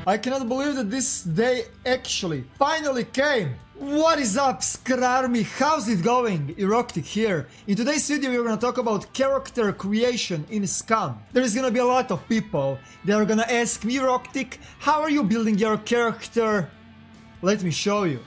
I cannot believe that this day actually finally came! What is up, SCUM Army? How's it going? Eroktic here. In today's video we're gonna talk about character creation in SCUM. There is gonna be a lot of people that are gonna ask me, Eroktic, how are you building your character? Let me show you.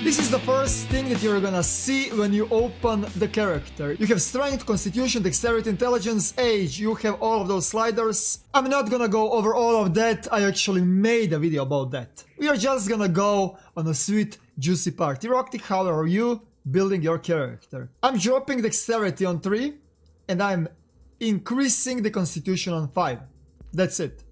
This is the first thing that you're gonna see when you open the character. You have strength, constitution, dexterity, intelligence, age. You have all of those sliders. I'm not gonna go over all of that. I actually made a video about that. We are just gonna go on a sweet, juicy part. Eroktic, how are you building your character? I'm dropping dexterity on 3 and I'm increasing the constitution on 5. That's it.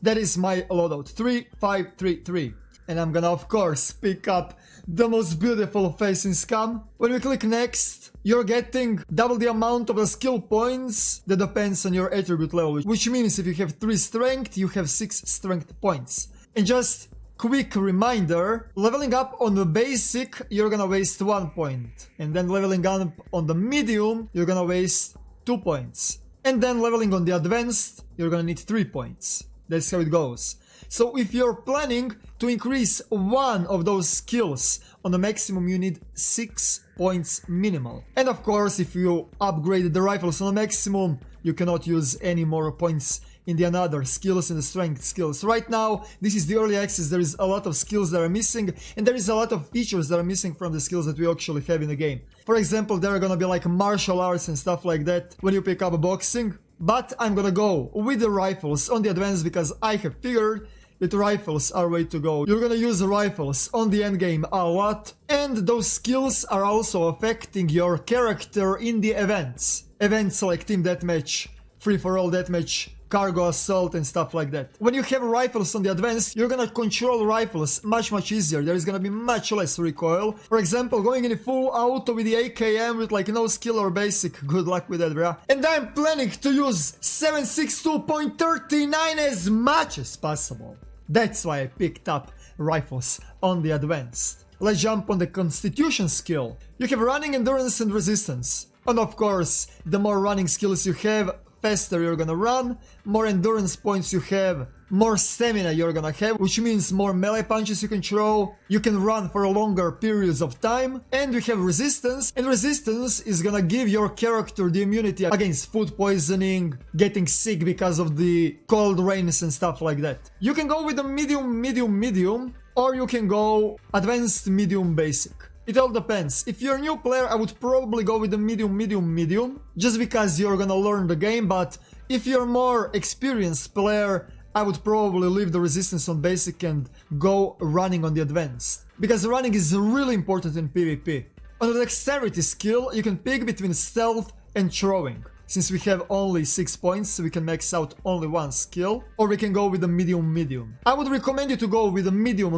That is my loadout. 3, 5, 3, 3. And I'm gonna, of course, pick up the most beautiful face in SCUM. When we click next, you're getting double the amount of the skill points that depends on your attribute level, which means if you have 3 strength, you have 6 strength points. And just quick reminder, leveling up on the basic, you're gonna waste 1 point. And then leveling up on the medium, you're gonna waste 2 points. And then leveling on the advanced, you're gonna need 3 points. That's how it goes. So if you're planning to increase one of those skills on the maximum, you need 6 points minimal. And of course, if you upgrade the rifles on the maximum, you cannot use any more points in the another skills and the strength skills. Right now, this is the early access, there is a lot of skills that are missing, and there is a lot of features that are missing from the skills that we actually have in the game. For example, there are gonna be like martial arts and stuff like that when you pick up boxing. But I'm gonna go with the rifles on the advanced because I have figured that rifles are way to go. You're gonna use rifles on the endgame a lot, and those skills are also affecting your character in the events. Events like Team Deathmatch, Free-for-all Deathmatch, Cargo Assault and stuff like that. When you have rifles on the advanced, you're gonna control rifles much easier. There is gonna be much less recoil. For example, going in full auto with the AKM with like no skill or basic, good luck with that, bruh. And I'm planning to use 7.62.39 as much as possible. That's why I picked up rifles on the advanced. Let's jump on the constitution skill. You have running, endurance and resistance. And of course, the more running skills you have, faster you're gonna run, more endurance points you have, more stamina you're gonna have, which means more melee punches you can throw, you can run for longer periods of time, and we have resistance, and resistance is gonna give your character the immunity against food poisoning, getting sick because of the cold rains and stuff like that. You can go with the medium, or you can go advanced, medium, basic. It all depends. If you're a new player, I would probably go with the medium, just because you're gonna learn the game, but if you're a more experienced player, I would probably leave the resistance on basic and go running on the advanced. Because running is really important in PvP. On the dexterity skill, you can pick between stealth and throwing. Since we have only 6 points, we can max out only one skill, or we can go with the medium. I would recommend you to go with the medium,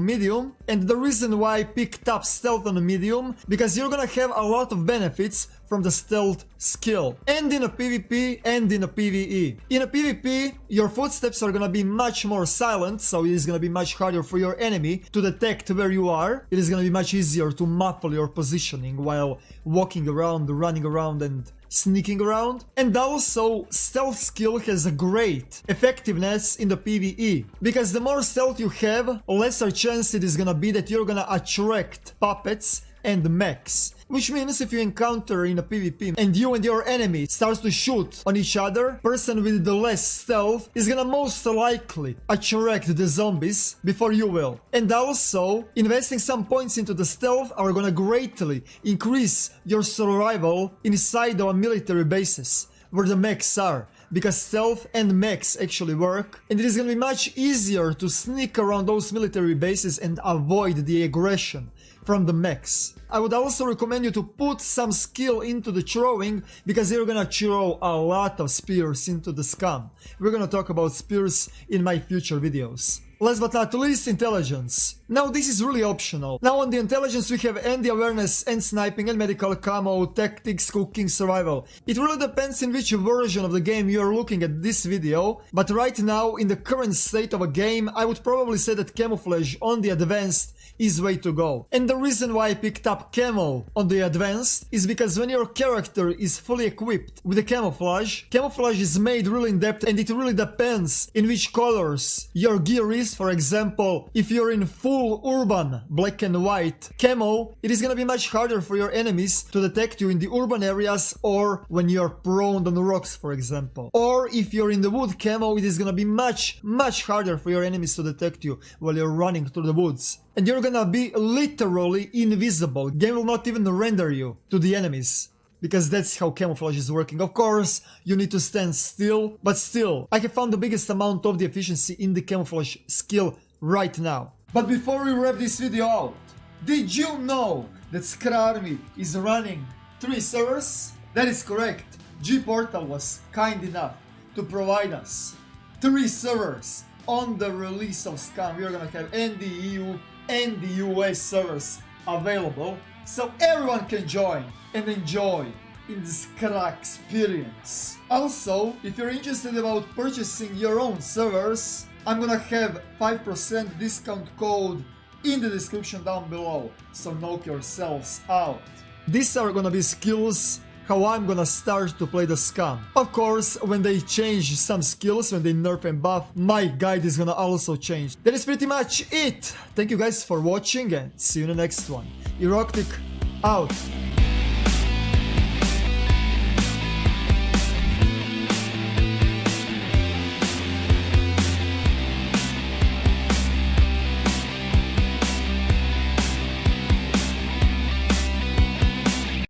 and the reason why I picked up stealth on the medium, because you're gonna have a lot of benefits from the stealth skill, and in a PvP and in a PvE. In a PvP, your footsteps are gonna be much more silent, so it is gonna be much harder for your enemy to detect where you are. It is gonna be much easier to muffle your positioning while walking around, running around and sneaking around. And also, stealth skill has a great effectiveness in the PvE, because the more stealth you have, lesser chance it is gonna be that you're gonna attract puppets and mechs. Which means if you encounter in a PvP and you and your enemy starts to shoot on each other, person with the less stealth is gonna most likely attract the zombies before you will. And also, investing some points into the stealth are gonna greatly increase your survival inside our military bases, where the mechs are. Because stealth and mechs actually work, and it is gonna be much easier to sneak around those military bases and avoid the aggression from the mechs. I would also recommend you to put some skill into the throwing, because you're gonna throw a lot of spears into the SCUM. We're gonna talk about spears in my future videos. Last but not least, intelligence. Now this is really optional. Now on the intelligence we have and the awareness and sniping and medical camo, tactics, cooking, survival. It really depends in which version of the game you are looking at this video, but right now in the current state of a game I would probably say that camouflage on the advanced is way to go. And the reason why I picked up camo on the advanced is because when your character is fully equipped with the camouflage is made really in depth and it really depends in which colors your gear is. For example, if you're in full urban black and white camo, it is gonna be much harder for your enemies to detect you in the urban areas or when you're prone on rocks, for example. Or if you're in the wood camo, it is gonna be much harder for your enemies to detect you while you're running through the woods. And you're gonna be literally invisible. Game will not even render you to the enemies, because that's how camouflage is working. Of course, you need to stand still, but still, I have found the biggest amount of the efficiency in the camouflage skill right now. But before we wrap this video out, did you know that Scud Army is running 3 servers? That is correct. G-Portal was kind enough to provide us 3 servers on the release of SCUM. We are gonna have and the EU and the US servers available, so everyone can join and enjoy in this crack experience. Also, if you're interested about purchasing your own servers, I'm gonna have 5% discount code in the description down below, so knock yourselves out. These are gonna be skills how I'm gonna start to play the SCUM. Of course, when they change some skills, when they nerf and buff, my guide is gonna also change. That is pretty much it. Thank you guys for watching and see you in the next one. Eroktic out.